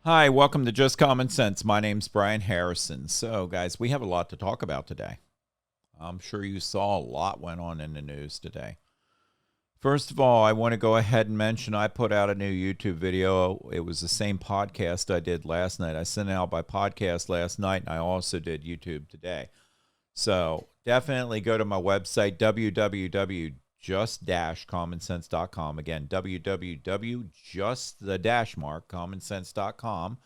Hi, welcome to Just Common Sense. My name's Brian Harrison. So, guys, we have a lot to talk about today. I'm sure you saw a lot went on in the news today. First of all, I want to go ahead and mention I put out a new YouTube video. It was the same podcast I did last night. I sent it out by podcast last night, and I also did YouTube today. So definitely go to my website, www.just-commonsense.com. Again, www.just-commonsense.com.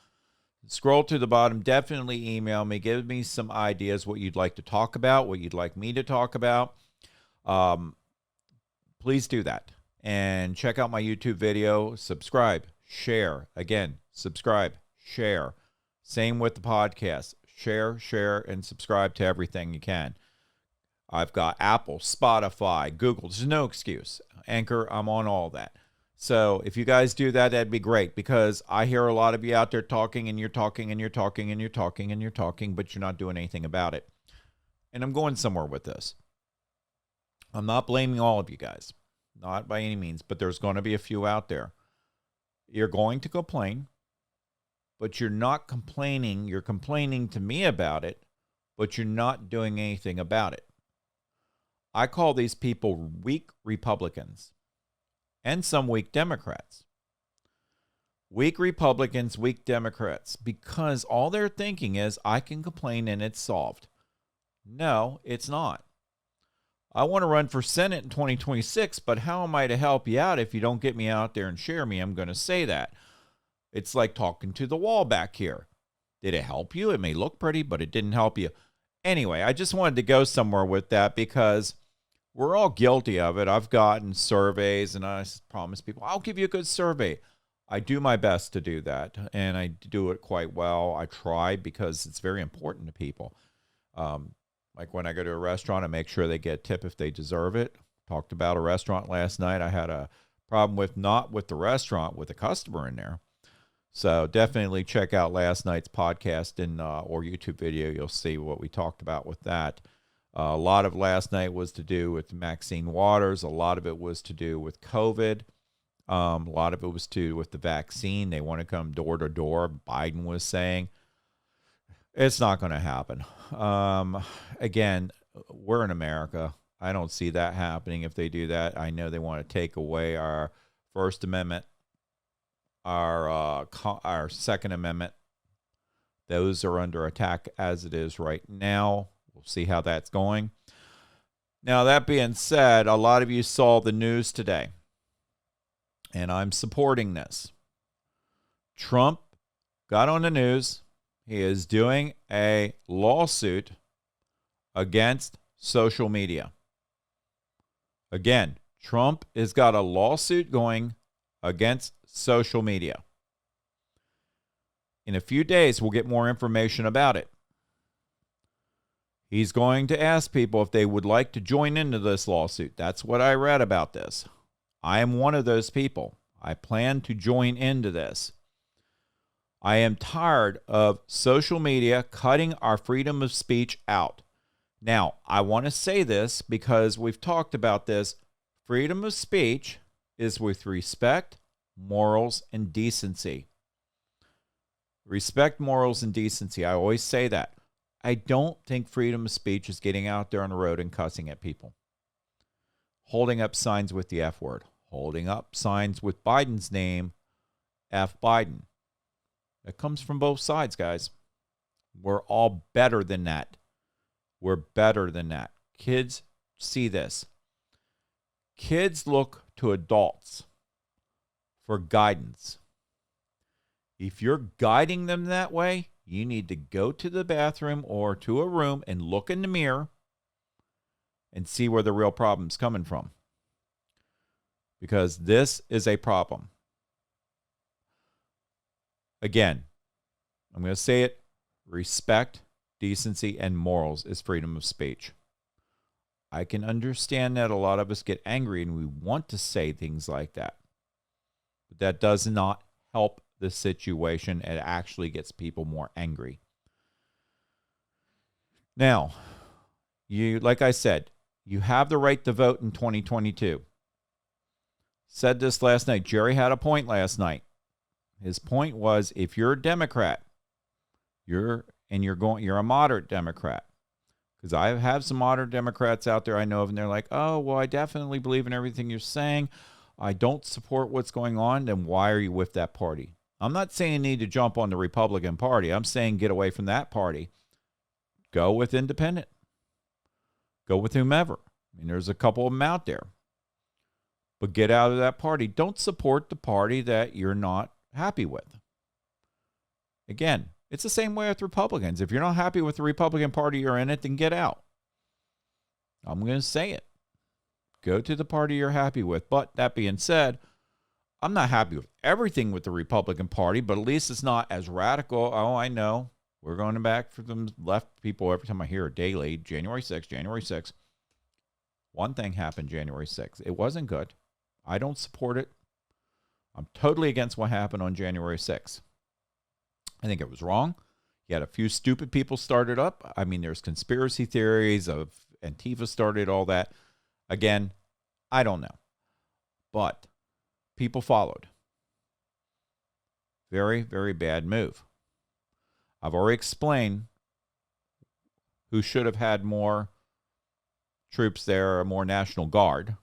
Scroll to the bottom. Definitely email me. Give me some ideas what you'd like to talk about, what you'd like me to talk about. Please do that. And check out my YouTube video. Subscribe. Share. Again, subscribe. Share. Same with the podcast. Share, and subscribe to everything you can. I've got Apple, Spotify, Google. There's no excuse. Anchor, I'm on all that. So if you guys do that, that'd be great, because I hear a lot of you out there talking, and you're talking, and you're talking, and you're talking, and you're talking, but you're not doing anything about it. And I'm going somewhere with this. I'm not blaming all of you guys. Not by any means, but there's going to be a few out there. You're going to complain, but you're not complaining. You're complaining to me about it, but you're not doing anything about it. I call these people weak Republicans and some weak Democrats. Weak Republicans, weak Democrats, because all they're thinking is, I can complain and it's solved. No, it's not. I want to run for Senate in 2026, but how am I to help you out if you don't get me out there and share me? I'm going to say that. It's like talking to the wall back here. Did it help you? It may look pretty, but it didn't help you. Anyway, I just wanted to go somewhere with that, because we're all guilty of it. I've gotten surveys, and I promise people, I'll give you a good survey. I do my best to do that, and I do it quite well. I try, because it's very important to people. Like when I go to a restaurant, I make sure they get a tip if they deserve it. Talked about a restaurant last night. I had a problem with, not with the restaurant, with a customer in there. So definitely check out last night's podcast and or YouTube video. You'll see what we talked about with that. A lot of last night was to do with Maxine Waters. A lot of it was to do with COVID. A lot of it was to do with the vaccine. They want to come door to door, Biden was saying. It's not going to happen. Again, we're in America. I don't see that happening. If they do that, I know they want to take away our First Amendment, our Second Amendment. Those are under attack as it is right now. We'll see how that's going. Now, that being said, a lot of you saw the news today, and I'm supporting this. Trump got on the news. He is doing a lawsuit against social media. Again, Trump has got a lawsuit going against social media. In a few days, we'll get more information about it. He's going to ask people if they would like to join into this lawsuit. That's what I read about this. I am one of those people. I plan to join into this. I am tired of social media cutting our freedom of speech out. Now, I want to say this because we've talked about this. Freedom of speech is with respect, morals, and decency. Respect, morals, and decency. I always say that. I don't think freedom of speech is getting out there on the road and cussing at people. Holding up signs with the F word. Holding up signs with Biden's name, F Biden. It comes from both sides, guys. We're all better than that. We're better than that. Kids see this. Kids look to adults for guidance. If you're guiding them that way, you need to go to the bathroom or to a room and look in the mirror and see where the real problem's coming from. Because this is a problem. Again, I'm going to say it. Respect, decency, and morals is freedom of speech. I can understand that a lot of us get angry and we want to say things like that. But that does not help the situation. It actually gets people more angry. Now, like I said, you have the right to vote in 2022. Said this last night. Jerry had a point last night. His point was, if you're a Democrat, you're a moderate Democrat, because I have some moderate Democrats out there I know of, and they're like, oh, well, I definitely believe in everything you're saying. I don't support what's going on. Then why are you with that party? I'm not saying you need to jump on the Republican Party. I'm saying get away from that party. Go with independent. Go with whomever. I mean, there's a couple of them out there. But get out of that party. Don't support the party that you're not happy with. Again, it's the same way with Republicans. If you're not happy with the Republican Party you're in it, then get out. I'm going to say it. Go to the party you're happy with. But that being said, I'm not happy with everything with the Republican Party, but at least it's not as radical. Oh, I know. We're going back for them left people every time I hear a daily. January 6th, January 6th. One thing happened January 6th. It wasn't good. I don't support it. I'm totally against what happened on January 6th. I think it was wrong. You had a few stupid people started up. I mean, there's conspiracy theories of Antifa started all that. Again, I don't know. But people followed. Very, very bad move. I've already explained who should have had more troops there, more National Guard.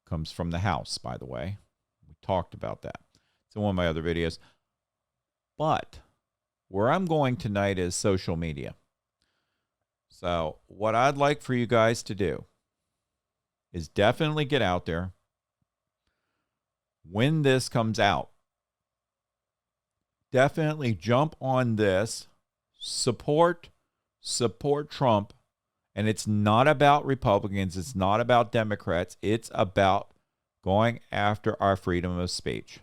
Comes from the House, by the way. We talked about that. It's in one of my other videos. But where I'm going tonight is social media. So what I'd like for you guys to do is definitely get out there. When this comes out, definitely jump on this. Support Trump. And it's not about Republicans. It's not about Democrats. It's about going after our freedom of speech.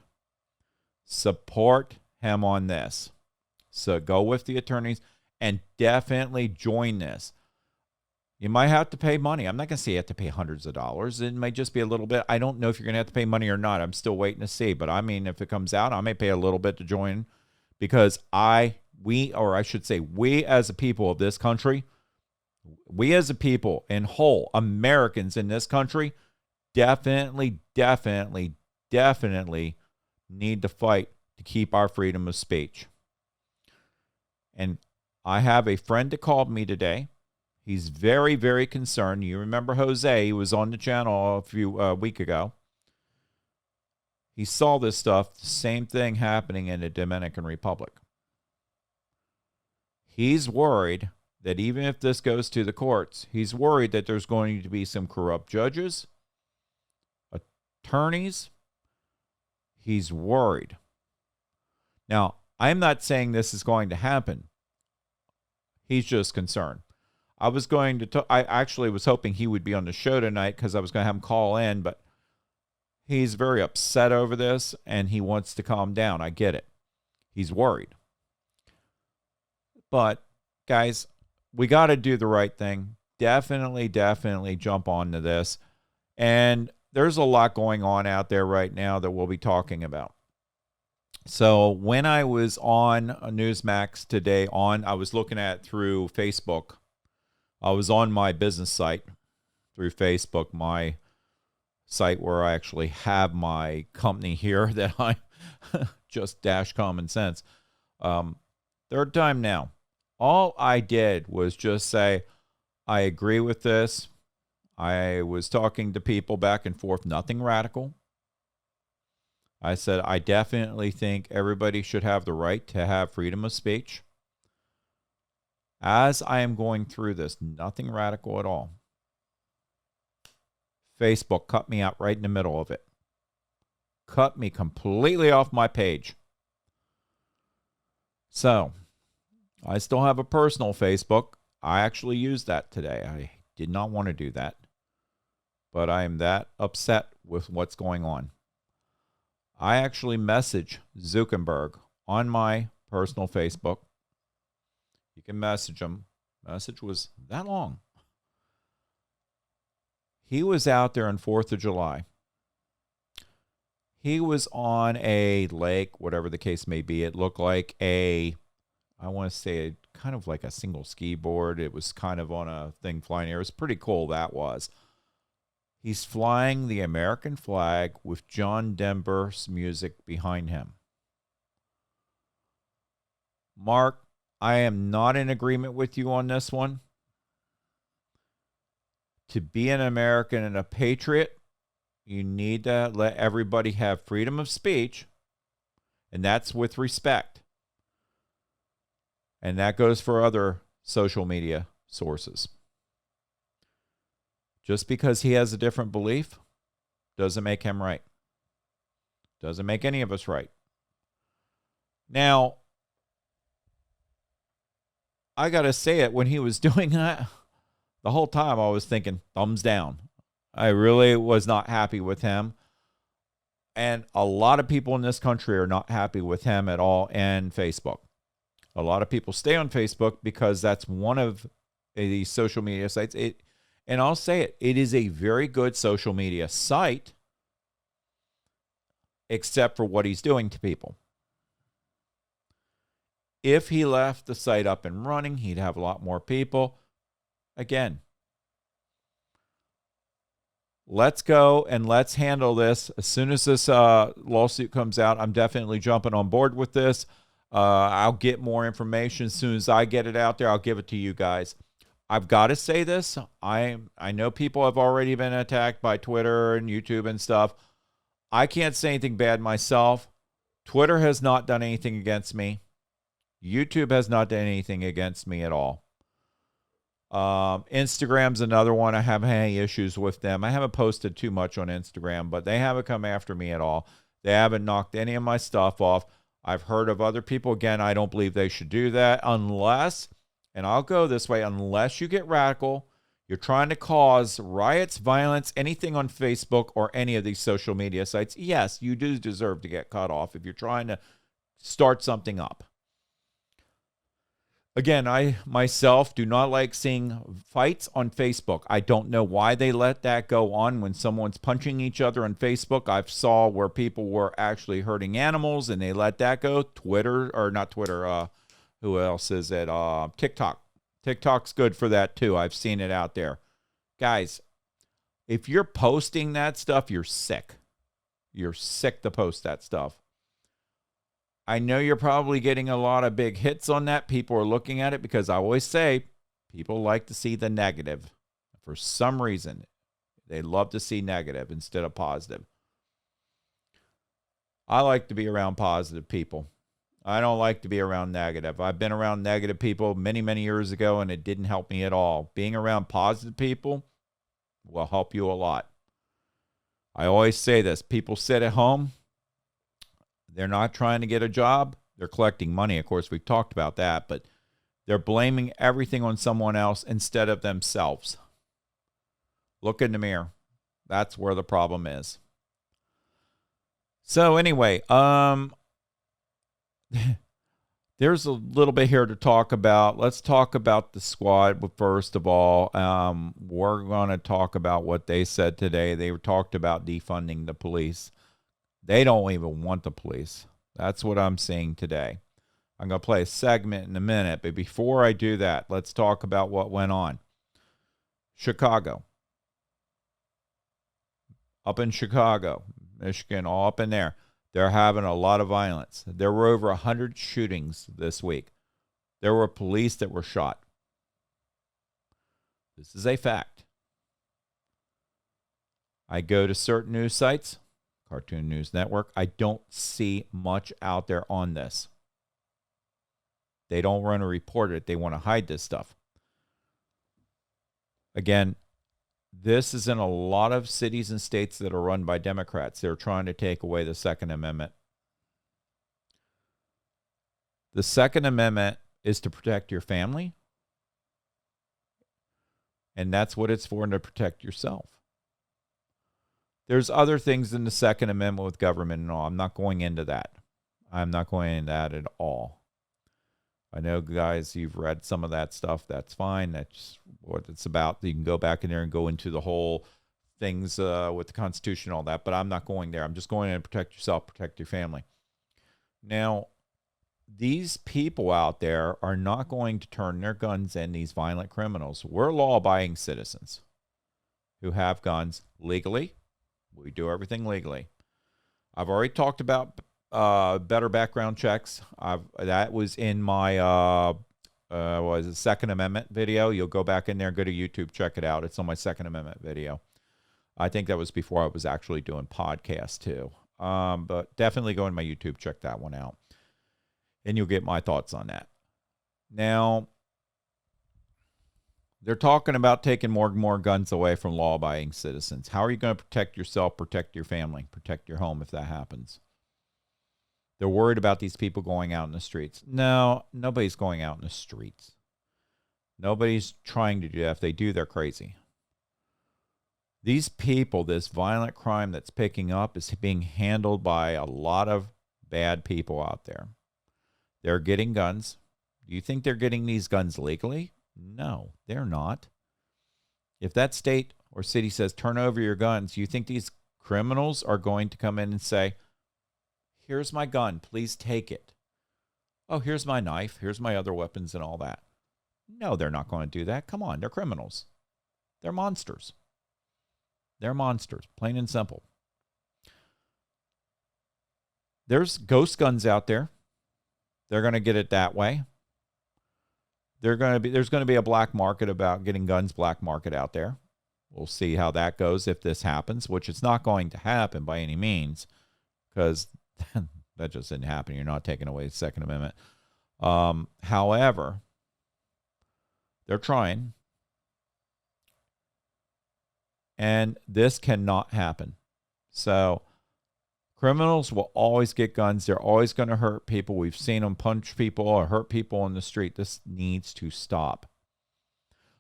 Support him on this. So go with the attorneys and definitely join this. You might have to pay money. I'm not going to say you have to pay hundreds of dollars. It might just be a little bit. I don't know if you're going to have to pay money or not. I'm still waiting to see. But I mean, if it comes out, I may pay a little bit to join, because we as a people of this country, we as a people in whole, Americans in this country, definitely need to fight to keep our freedom of speech. And I have a friend that called me today. He's very, very concerned. You remember Jose? He was on the channel a few week ago. He saw this stuff, the same thing happening in the Dominican Republic. He's worried that even if this goes to the courts, he's worried that there's going to be some corrupt judges, attorneys. He's worried. Now, I'm not saying this is going to happen. He's just concerned. I actually was hoping he would be on the show tonight, because I was going to have him call in, but he's very upset over this and he wants to calm down. I get it. He's worried. But guys, we got to do the right thing. Definitely jump onto this. And there's a lot going on out there right now that we'll be talking about. So when I was on Newsmax today, I was looking at through Facebook. I was on my business site through Facebook, my site where I actually have my company here that I just dash common sense. Third time now. All I did was just say, I agree with this. I was talking to people back and forth, nothing radical. I said, I definitely think everybody should have the right to have freedom of speech. As I am going through this, nothing radical at all. Facebook cut me out right in the middle of it. Cut me completely off my page. So, I still have a personal Facebook. I actually used that today. I did not want to do that. But I am that upset with what's going on. I actually messaged Zuckerberg on my personal Facebook. You can message him. Message was that long. He was out there on 4th of July. He was on a lake, whatever the case may be. It looked like I want to say kind of like a single ski board. It was kind of on a thing flying air. It was pretty cool, that was. He's flying the American flag with John Denver's music behind him. Mark, I am not in agreement with you on this one. To be an American and a patriot, you need to let everybody have freedom of speech, and that's with respect. And that goes for other social media sources. Just because he has a different belief doesn't make him right. Doesn't make any of us right. Now, I got to say it, when he was doing that, the whole time I was thinking, thumbs down. I really was not happy with him. And a lot of people in this country are not happy with him at all, and Facebook. A lot of people stay on Facebook because that's one of these social media sites. And I'll say it, it is a very good social media site, except for what he's doing to people. If he left the site up and running, he'd have a lot more people. Again, let's go and let's handle this. As soon as this lawsuit comes out, I'm definitely jumping on board with this. I'll get more information. As soon as I get it out there, I'll give it to you guys. I've got to say this. I know people have already been attacked by Twitter and YouTube and stuff. I can't say anything bad myself. Twitter has not done anything against me. YouTube has not done anything against me at all. Instagram's another one. I haven't had any issues with them. I haven't posted too much on Instagram, but they haven't come after me at all. They haven't knocked any of my stuff off. I've heard of other people. Again, I don't believe they should do that unless, and I'll go this way, unless you get radical, you're trying to cause riots, violence, anything on Facebook or any of these social media sites. Yes, you do deserve to get cut off if you're trying to start something up. Again, I myself do not like seeing fights on Facebook. I don't know why they let that go on when someone's punching each other on Facebook. I've saw where people were actually hurting animals and they let that go. Twitter, or not Twitter, who else is it? TikTok. TikTok's good for that too. I've seen it out there. Guys, if you're posting that stuff, you're sick. You're sick to post that stuff. I know you're probably getting a lot of big hits on that. People are looking at it because I always say people like to see the negative. For some reason, they love to see negative instead of positive. I like to be around positive people. I don't like to be around negative. I've been around negative people many, many years ago, and it didn't help me at all. Being around positive people will help you a lot. I always say this. People sit at home. They're not trying to get a job. They're collecting money. Of course, we've talked about that, but they're blaming everything on someone else instead of themselves. Look in the mirror. That's where the problem is. So anyway, there's a little bit here to talk about. Let's talk about the squad first of all. We're going to talk about what they said today. They talked about defunding the police. They don't even want the police. That's what I'm seeing today. I'm going to play a segment in a minute, but before I do that, let's talk about what went on. Chicago. Up in Chicago, Michigan, all up in there. They're having a lot of violence. There were over 100 shootings this week. There were police that were shot. This is a fact. I go to certain news sites. Cartoon News Network. I don't see much out there on this. They don't want to report it. They want to hide this stuff. Again, this is in a lot of cities and states that are run by Democrats. They're trying to take away the Second Amendment. The Second Amendment is to protect your family. And that's what it's for, to protect yourself. There's other things in the Second Amendment with government and all. I'm not going into that. I'm not going into that at all. I know, guys, you've read some of that stuff. That's fine. That's what it's about. You can go back in there and go into the whole things with the Constitution and all that, but I'm not going there. I'm just going in to protect yourself, protect your family. Now, these people out there are not going to turn their guns in, these violent criminals. We're law-abiding citizens who have guns legally. We do everything legally. I've already talked about better background checks. That was in my was it Second Amendment video. You'll go back in there, go to YouTube, check it out. It's on my Second Amendment video. I think that was before I was actually doing podcasts too. But definitely go in my YouTube, check that one out, and you'll get my thoughts on that. Now, they're talking about taking more and more guns away from law-abiding citizens. How are you going to protect yourself, protect your family, protect your home if that happens? They're worried about these people going out in the streets. No, nobody's going out in the streets. Nobody's trying to do that. If they do, they're crazy. These people, this violent crime that's picking up is being handled by a lot of bad people out there. They're getting guns. Do you think they're getting these guns legally? No, they're not. If that state or city says, turn over your guns, you think these criminals are going to come in and say, here's my gun, please take it. Oh, here's my knife, here's my other weapons and all that. No, they're not going to do that. Come on, they're criminals. They're monsters. They're monsters, plain and simple. There's ghost guns out there. They're going to get it that way. There's going to be a black market about getting guns, black market out there. We'll see how that goes if this happens, which it's not going to happen by any means, because that just didn't happen. You're not taking away the Second Amendment. However, they're trying. And this cannot happen. So criminals will always get guns. They're always going to hurt people. We've seen them punch people or hurt people on the street. This needs to stop.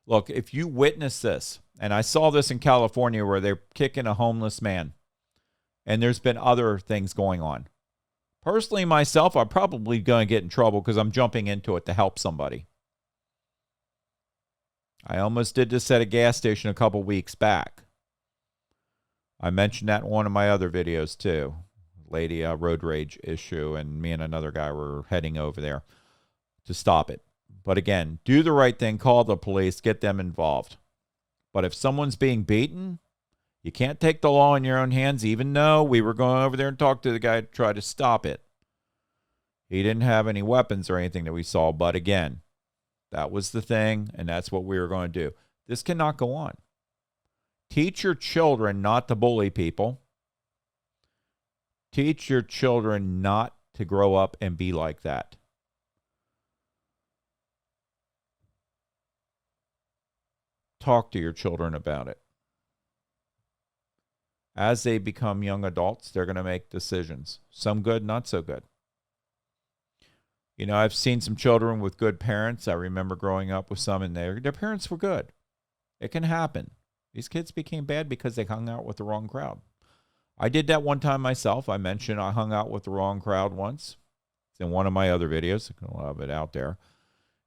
Look, if you witness this, and I saw this in California where they're kicking a homeless man, and there's been other things going on. Personally, myself, I'm probably going to get in trouble because I'm jumping into it to help somebody. I almost did this at a gas station a couple weeks back. I mentioned that in one of my other videos too. Lady road rage issue, and me and another guy were heading over there to stop it. But again, do the right thing, call the police, get them involved. But if someone's being beaten, you can't take the law in your own hands, even though we were going over there and talk to the guy to try to stop it. He didn't have any weapons or anything that we saw, but again, that was the thing, and that's what we were going to do. This cannot go on. Teach your children not to bully people. Teach your children not to grow up and be like that. Talk to your children about it. As they become young adults, they're going to make decisions. Some good, not so good. You know, I've seen some children with good parents. I remember growing up with some, and their parents were good. It can happen. These kids became bad because they hung out with the wrong crowd. I did that one time myself. I mentioned I hung out with the wrong crowd once. It's in one of my other videos. I'll have it out there.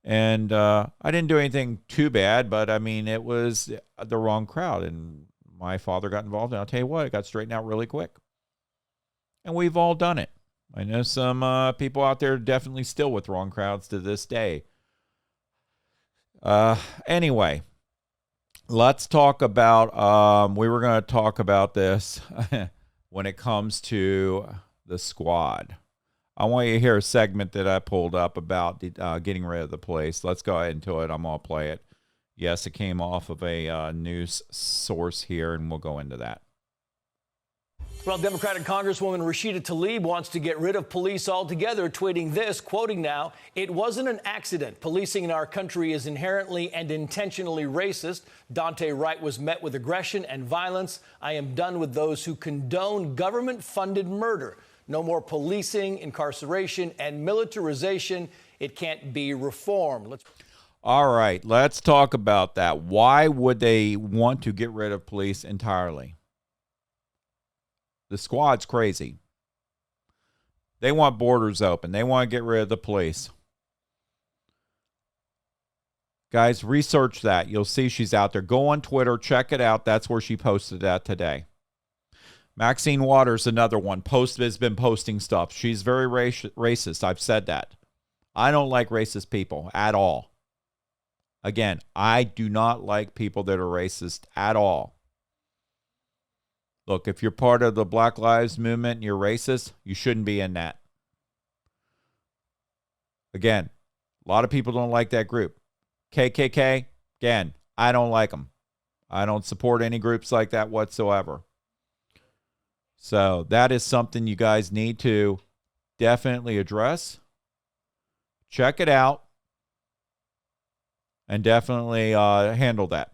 And I didn't do anything too bad, but I mean, it was the wrong crowd. And my father got involved, and I'll tell you what, it got straightened out really quick. And we've all done it. I know some people out there definitely still with wrong crowds to this day. Anyway, let's talk about, we were going to talk about this when it comes to the squad. I want you to hear a segment that I pulled up about getting rid of the police. Let's go ahead into it. I'm going to play it. Yes, it came off of a news source here, and we'll go into that. Well, Democratic Congresswoman Rashida Tlaib wants to get rid of police altogether, tweeting this, quoting now, "It wasn't an accident. Policing in our country is inherently and intentionally racist. Daunte Wright was met with aggression and violence. I am done with those who condone government-funded murder. No more policing, incarceration, and militarization. It can't be reformed." All right, let's talk about that. Why would they want to get rid of police entirely? The squad's crazy. They want borders open. They want to get rid of the police. Guys, research that. You'll see she's out there. Go on Twitter. Check it out. That's where she posted that today. Maxine Waters, another one, has been posting stuff. She's very racist. I've said that. I don't like racist people at all. Again, I do not like people that are racist at all. Look, if you're part of the Black Lives Movement and you're racist, you shouldn't be in that. Again, a lot of people don't like that group. KKK, again, I don't like them. I don't support any groups like that whatsoever. So that is something you guys need to definitely address. Check it out. And definitely handle that.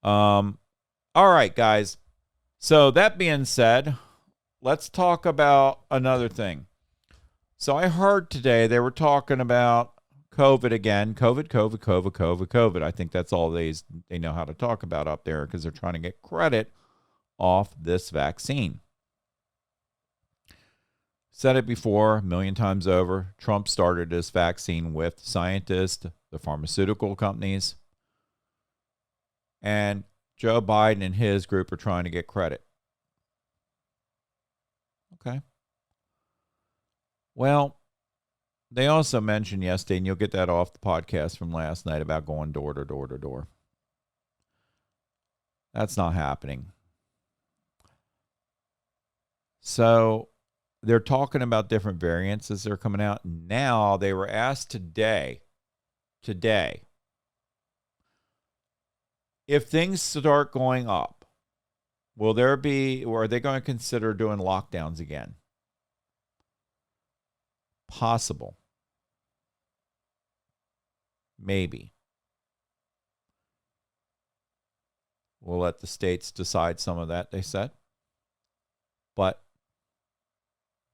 All right, guys. So that being said, let's talk about another thing. So I heard today they were talking about COVID again. COVID. I think that's all they know how to talk about up there because they're trying to get credit off this vaccine. Said it before, a million times over. Trump started this vaccine with scientists, the pharmaceutical companies, and Joe Biden and his group are trying to get credit. Okay. Well, they also mentioned yesterday, and you'll get that off the podcast from last night, about going door to door to door. That's not happening. So they're talking about different variants as they're coming out. Now, they were asked today, if things start going up, or are they going to consider doing lockdowns again? Possible. Maybe. We'll let the states decide some of that, they said. But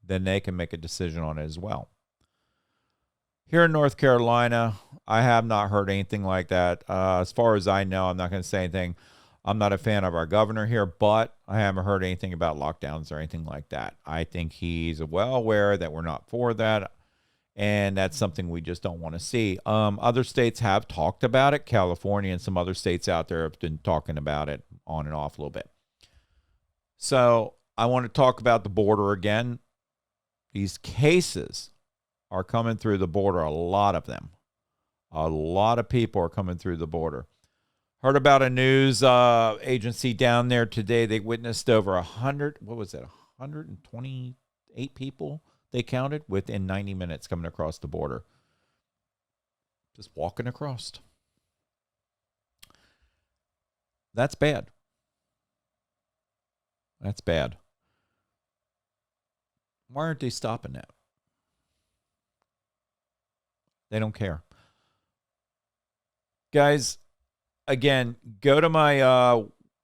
then they can make a decision on it as well. Here in North Carolina, I have not heard anything like that. As far as I know, I'm not going to say anything. I'm not a fan of our governor here, but I haven't heard anything about lockdowns or anything like that. I think he's well aware that we're not for that, and that's something we just don't want to see. Other states have talked about it. California and some other states out there have been talking about it on and off a little bit. So I want to talk about the border again. These cases are coming through the border, a lot of them. A lot of people are coming through the border. Heard about a news agency down there today. They witnessed over 128 people they counted within 90 minutes coming across the border. Just walking across. That's bad. That's bad. Why aren't they stopping that? They don't care. Guys, again, go to my,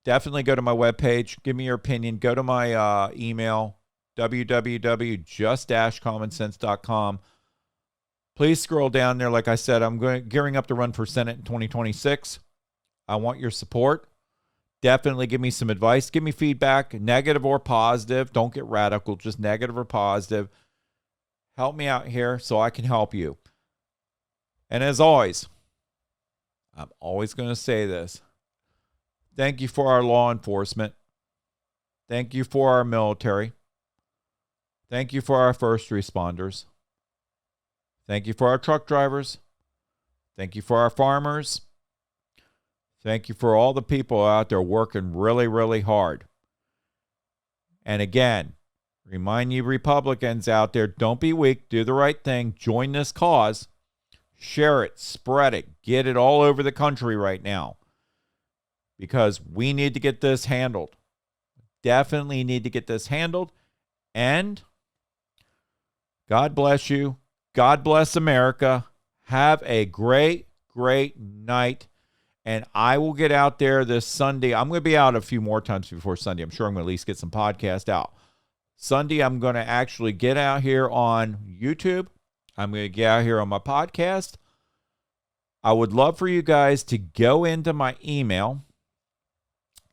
definitely go to my webpage. Give me your opinion. Go to my email, www.just-commonsense.com. Please scroll down there. Like I said, I'm gearing up to run for Senate in 2026. I want your support. Definitely give me some advice. Give me feedback, negative or positive. Don't get radical, just negative or positive. Help me out here so I can help you. And as always, I'm always going to say this. Thank you for our law enforcement. Thank you for our military. Thank you for our first responders. Thank you for our truck drivers. Thank you for our farmers. Thank you for all the people out there working really, really hard. And again, remind you Republicans out there, don't be weak. Do the right thing. Join this cause. Share it. Spread it. Get it all over the country right now. Because we need to get this handled. Definitely need to get this handled. And God bless you. God bless America. Have a great, great night. And I will get out there this Sunday. I'm going to be out a few more times before Sunday. I'm sure I'm going to at least get some podcast out. Sunday, I'm going to actually get out here on YouTube. I'm going to get out here on my podcast. I would love for you guys to go into my email.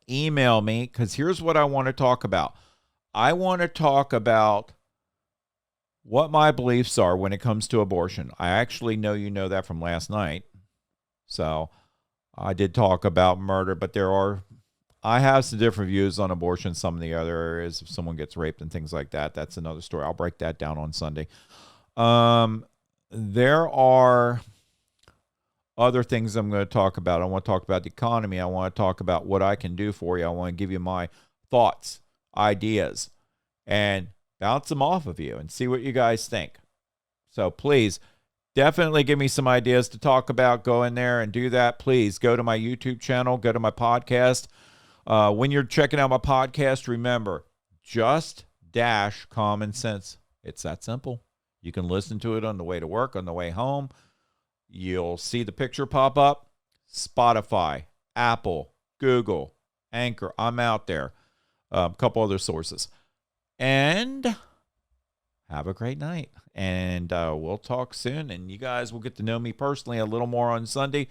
Email me, because here's what I want to talk about. I want to talk about what my beliefs are when it comes to abortion. I actually know you know that from last night. So I did talk about murder, but I have some different views on abortion, some of the other areas. If someone gets raped and things like that, that's another story. I'll break that down on Sunday. There are other things I'm going to talk about. I want to talk about the economy. I want to talk about what I can do for you. I want to give you my thoughts. ideas and bounce them off of you and see what you guys think. So please, definitely give me some ideas to talk about. Go in there and do that. Please go to my YouTube channel, go to my podcast. When you're checking out my podcast, remember, just dash common sense. It's that simple. You can listen to it on the way to work, on the way home. You'll see the picture pop up. Spotify, Apple, Google, Anchor. I'm out there. A couple other sources. And have a great night. And we'll talk soon. And you guys will get to know me personally a little more on Sunday.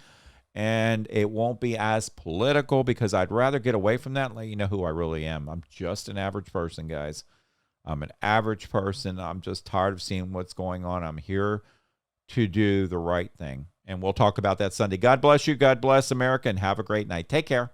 And it won't be as political because I'd rather get away from that and let you know who I really am. I'm just an average person, guys. I'm an average person. I'm just tired of seeing what's going on. I'm here to do the right thing. And we'll talk about that Sunday. God bless you. God bless America. And have a great night. Take care.